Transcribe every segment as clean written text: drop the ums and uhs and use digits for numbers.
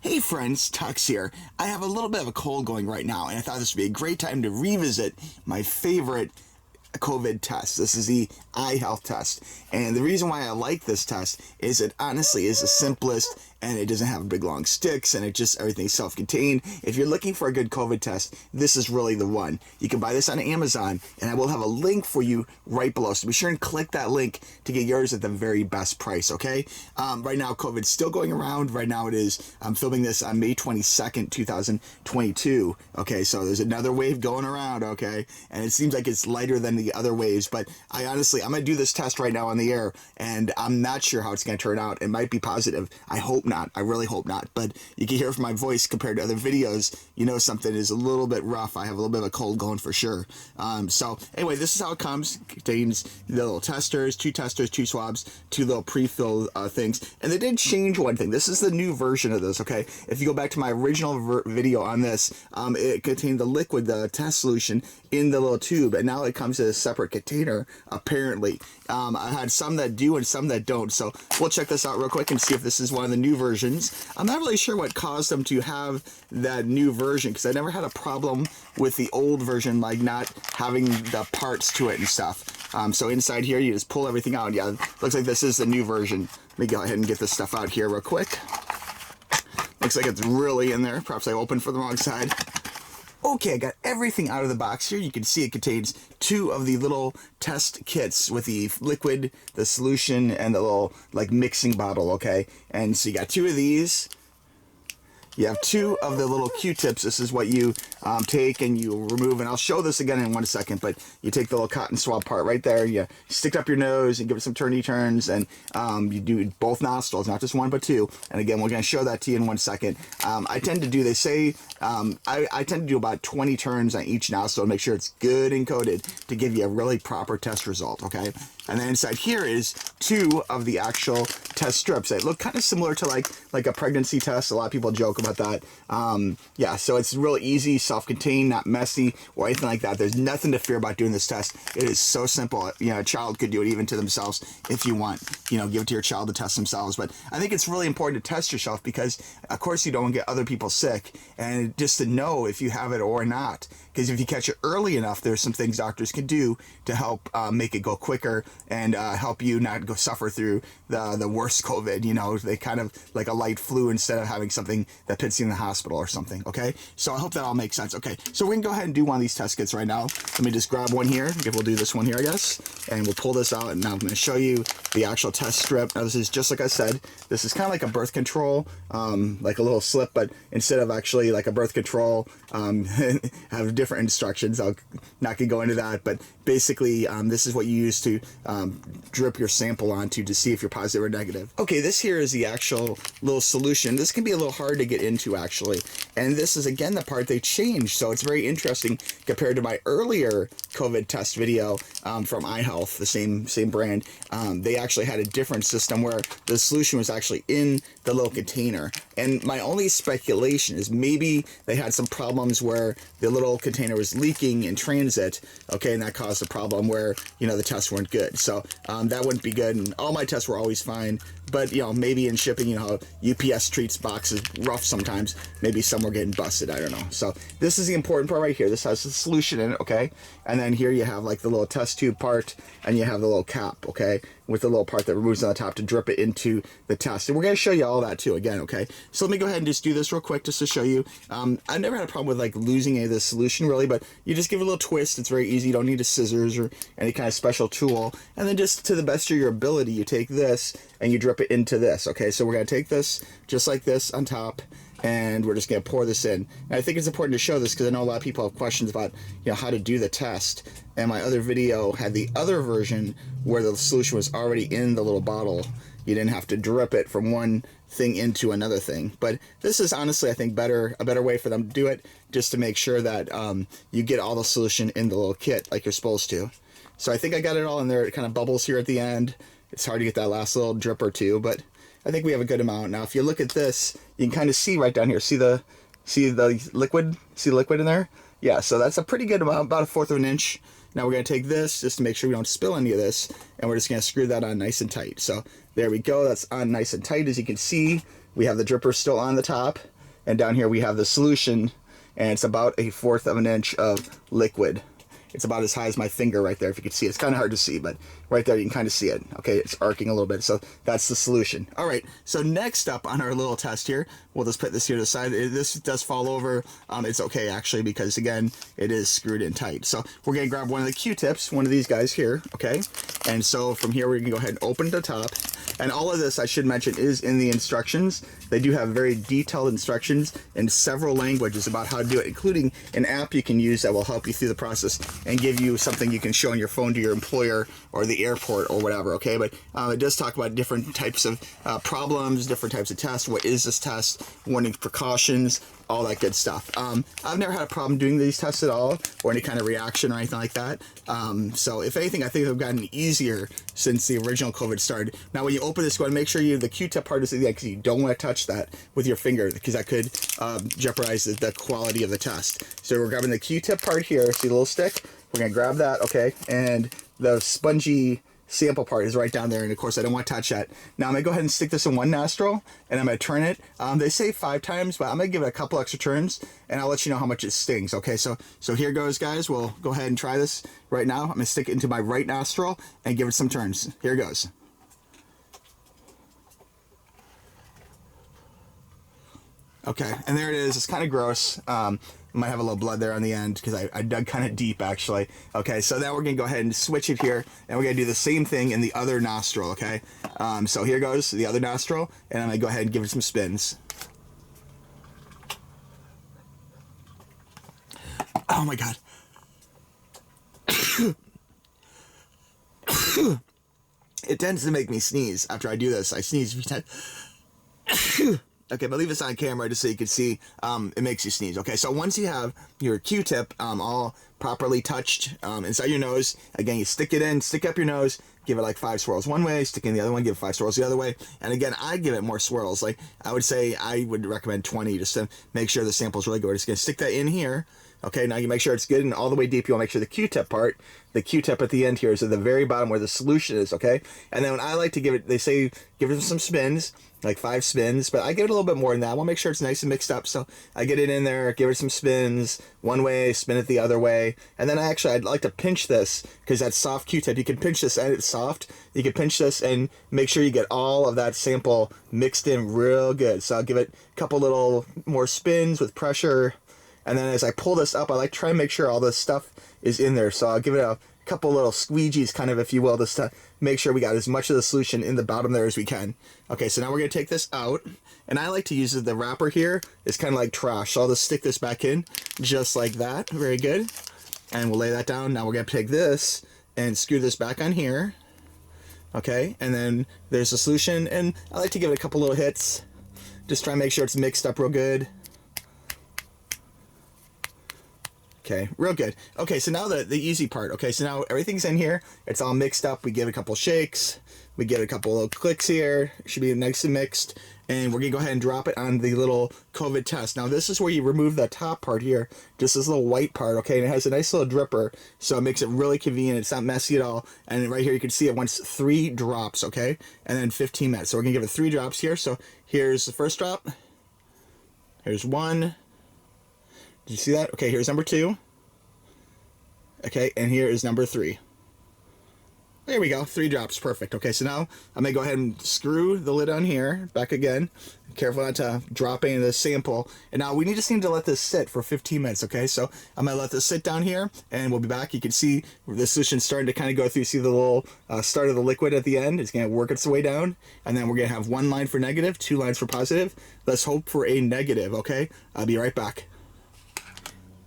Hey friends, Tux here. I have a little bit of a cold going right now, and I thought this would be a great time to revisit my favorite COVID test. This is the Ihealth test. And the reason why I like this test is it honestly is the simplest, and it doesn't have big long sticks, and it just everything's self-contained. If you're looking for a good COVID test, this is really the one. You can buy this on Amazon, and I will have a link for you right below. So be sure and click that link to get yours at the very best price, okay? Right now, COVID's still going around. Right now it is, I'm filming this on May 22nd, 2022. Okay, so there's another wave going around, okay? And it seems like it's lighter than the other waves, but I'm gonna do this test right now on the air, and I'm not sure how it's gonna turn out. It might be positive. I hope not. I really hope not. But you can hear from my voice compared to other videos, you know something is a little bit rough. I have a little bit of a cold going for sure. So anyway, this is how it comes. It contains the little testers, two swabs, two little pre-filled things. And they did change one thing. This is the new version of this, okay? If you go back to my original video on this, it contained the liquid, the test solution, in the little tube, and now it comes in a separate container, apparently. I had some that do and some that don't, so we'll check this out real quick and see if this is one of the new versions. I'm not really sure what caused them to have that new version, because I never had a problem with the old version, like not having the parts to it and stuff. So inside here, you just pull everything out. Yeah, looks like this is the new version. Let me go ahead and get this stuff out here real quick. Looks like it's really in there. Perhaps I opened for the wrong side. Okay, I got everything out of the box here. You can see it contains two of the little test kits with the liquid, the solution, and the little like mixing bottle, okay? And so you got two of these. You have two of the little Q-tips. This is what you take and you remove, and I'll show this again in 1 second, but you take the little cotton swab part right there, you stick it up your nose and give it some turns, and you do both nostrils, not just one but two. And again, we're going to show that to you in 1 second. I tend to do, they say, I tend to do about 20 turns on each nostril to make sure it's good and coated to give you a really proper test result, okay? And then inside here is two of the actual test strips. They look kind of similar to like a pregnancy test. A lot of people joke about that. Yeah, so it's real easy, self-contained, not messy or anything like that. There's nothing to fear about doing this test. It is so simple. You know, a child could do it even to themselves if you want. You know, give it to your child to test themselves. But I think it's really important to test yourself because, of course, you don't want to get other people sick. And just to know if you have it or not. Because if you catch it early enough, there's some things doctors can do to help make it go quicker and help you not go suffer through the worst COVID. You know, they kind of like a light flu instead of having something that puts you in the hospital or something, okay? So I hope that all makes sense. Okay, so we can go ahead and do one of these test kits right now. Let me just grab one here. Okay, we'll do this one here, I guess. And we'll pull this out, and now I'm going to show you the actual test strip. Now, this is just like I said. This is kind of like a birth control, like a little slip, but instead of actually like a birth control, have different instructions. I'm not going to go into that, but basically this is what you use to drip your sample onto to see if you're positive or negative. Okay, this here is the actual little solution. This can be a little hard to get into actually, and this is again the part they changed, so it's very interesting compared to my earlier COVID test video from Ihealth, the same brand. They actually had a different system where the solution was actually in the little container, and my only speculation is maybe they had some problems where the little container was leaking in transit, okay, and that caused a problem where, you know, the tests weren't good. So that wouldn't be good, and all my tests were always fine, but, you know, maybe in shipping, you know, UPS treats boxes rough sometimes, maybe some were getting busted, I don't know. So this is the important part right here. This has the solution in it, okay, and then here you have like the little test tube part, and you have the little cap, okay, with the little part that removes on the top to drip it into the test. And we're going to show you all that too again, okay? So let me go ahead and just do this real quick just to show you. I've never had a problem with like losing any of the solution really, but you just give it a little twist. It's very easy. You don't need a scissors or any kind of special tool. And then just to the best of your ability, you take this and you drip it into this, okay? So we're going to take this just like this on top, and we're just going to pour this in. And I think it's important to show this because I know a lot of people have questions about, you know, how to do the test. And my other video had the other version where the solution was already in the little bottle. You didn't have to drip it from one thing into another thing. But this is honestly, I think, a better way for them to do it, just to make sure that you get all the solution in the little kit like you're supposed to. So I think I got it all in there. It kind of bubbles here at the end. It's hard to get that last little drip or two, but I think we have a good amount. Now, if you look at this, you can kind of see right down here. See the liquid? See the liquid in there? Yeah, so that's a pretty good amount, about 1/4 of an inch. Now we're going to take this just to make sure we don't spill any of this, and we're just going to screw that on nice and tight. So there we go. That's on nice and tight. As you can see, we have the dripper still on the top. and down here we have the solution, and it's about 1/4 of an inch of liquid. It's about as high as my finger right there, if you can see it. It's kind of hard to see, but right there you can kind of see it. Okay, it's arcing a little bit, so that's the solution. All right, so next up on our little test here, we'll just put this here to the side. This does fall over. It's okay, actually, because, again, it is screwed in tight. So we're going to grab one of the Q-tips, one of these guys here, okay? And so from here, we're going to go ahead and open the top. And all of this, I should mention, is in the instructions. They do have very detailed instructions in several languages about how to do it, including an app you can use that will help you through the process and give you something you can show on your phone to your employer or the airport or whatever, okay? But it does talk about different types of problems, different types of tests. What is this test? Warning precautions, all that good stuff. I've never had a problem doing these tests at all, or any kind of reaction or anything like that. So if anything, I think they've gotten easier since the original COVID started. Now, when you open this, go ahead and make sure the Q-tip part is in there, because you don't want to touch that with your finger, because that could jeopardize the quality of the test. So we're grabbing the Q-tip part here. See the little stick? We're going to grab that, okay? And the spongy sample part is right down there, and of course I don't want to touch that. Now I'm going to go ahead and stick this in one nostril, and I'm going to turn it. They say 5 times, but I'm going to give it a couple extra turns, and I'll let you know how much it stings. Okay, so here goes, guys. We'll go ahead and try this right now. I'm going to stick it into my right nostril and give it some turns. Here goes. Okay, and there it is. It's kind of gross. Might have a little blood there on the end because I dug kind of deep, actually. Okay, so now we're going to go ahead and switch it here, and we're going to do the same thing in the other nostril, okay? So here goes the other nostril, and I'm going to go ahead and give it some spins. Oh, my God. It tends to make me sneeze after I do this. I sneeze every time. Okay, but leave this on camera just so you can see it makes you sneeze. Okay, so once you have your Q-tip all properly touched inside your nose, again, you stick it in, stick up your nose, give it like 5 swirls one way, stick in the other one, give it 5 swirls the other way. And again, I give it more swirls. Like, I would say I would recommend 20 just to make sure the sample's really good. We're just going to stick that in here. Okay, now you make sure it's good and all the way deep. You'll make sure the Q-tip part, the Q-tip at the end here is at the very bottom where the solution is, okay? And then when I like to give it, they say give it some spins, like 5 spins, but I give it a little bit more than that. I want to make sure it's nice and mixed up, so I get it in there, give it some spins, one way, spin it the other way, and then I'd like to pinch this, because that soft Q-tip, you can pinch this and it's soft. You can pinch this and make sure you get all of that sample mixed in real good. So I'll give it a couple little more spins with pressure. And then as I pull this up, I like to try and make sure all this stuff is in there. So I'll give it a couple little squeegees, kind of, if you will, just to make sure we got as much of the solution in the bottom there as we can. Okay, so now we're going to take this out. And I like to use the wrapper here. It's kind of like trash. So I'll just stick this back in just like that. Very good. And we'll lay that down. Now we're going to take this and screw this back on here. Okay, and then there's the solution. And I like to give it a couple little hits. Just try and make sure it's mixed up real good. Okay, real good. Okay, so now the easy part. Okay, so now everything's in here. It's all mixed up. We give it a couple shakes. We give it a couple little clicks here. It should be nice and mixed. And we're going to go ahead and drop it on the little COVID test. Now, this is where you remove the top part here, just this little white part, okay? And it has a nice little dripper, so it makes it really convenient. It's not messy at all. And right here, you can see it wants 3 drops, okay? And then 15 minutes. So we're going to give it 3 drops here. So here's the first drop. Here's 1. Did you see that? Okay, here's number 2. Okay, and here is number 3. There we go, 3 drops, perfect. Okay, so now I'm gonna go ahead and screw the lid on here, back again. Careful not to drop any of the sample. And now we just need to let this sit for 15 minutes, okay? So I'm gonna let this sit down here, and we'll be back. You can see the solution starting to kind of go through. See the little start of the liquid at the end? It's gonna work its way down, and then we're gonna have 1 line for negative, 2 lines for positive. Let's hope for a negative, okay? I'll be right back.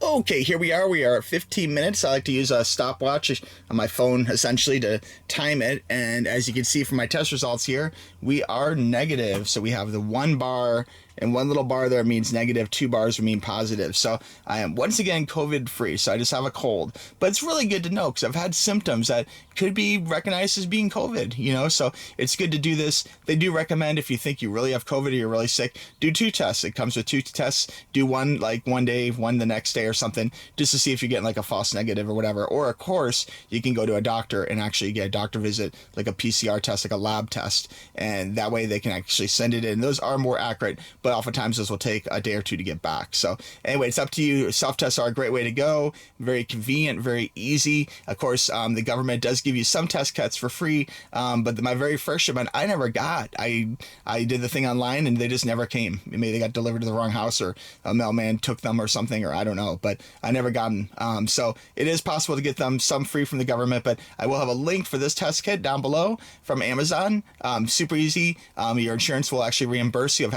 Okay, here we are. We are at 15 minutes. I like to use a stopwatch on my phone, essentially, to time it. And as you can see from my test results here, we are negative. So we have the 1 bar, and 1 little bar there means negative, 2 bars would mean positive. So I am, once again, COVID-free. So I just have a cold. But it's really good to know, because I've had symptoms that could be recognized as being COVID, you know? So it's good to do this. They do recommend, if you think you really have COVID or you're really sick, do 2 tests. It comes with 2 tests. Do one like one day, one the next day or something, just to see if you're getting like a false negative or whatever. Or of course, you can go to a doctor and actually get a doctor visit, like a PCR test, like a lab test, and that way they can actually send it in. Those are more accurate, but but oftentimes those will take a day or two to get back. So anyway, it's up to you. Self-tests are a great way to go. Very convenient, very easy. Of course, the government does give you some test kits for free, but my very first shipment I never got. I did the thing online and they just never came. Maybe they got delivered to the wrong house, or a mailman took them or something, or I don't know, but I never got them. So it is possible to get them some free from the government, but I will have a link for this test kit down below from Amazon. Super easy. Your insurance will actually reimburse you.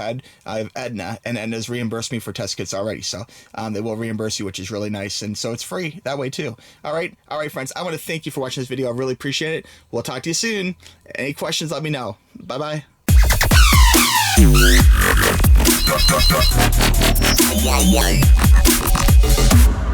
I have Aetna, and Aetna's reimbursed me for test kits already, so they will reimburse you, which is really nice, and so it's free that way too. All right, friends, I want to thank you for watching this video. I really appreciate it. We'll talk to you soon. Any questions, let me know. Bye-bye. Yeah.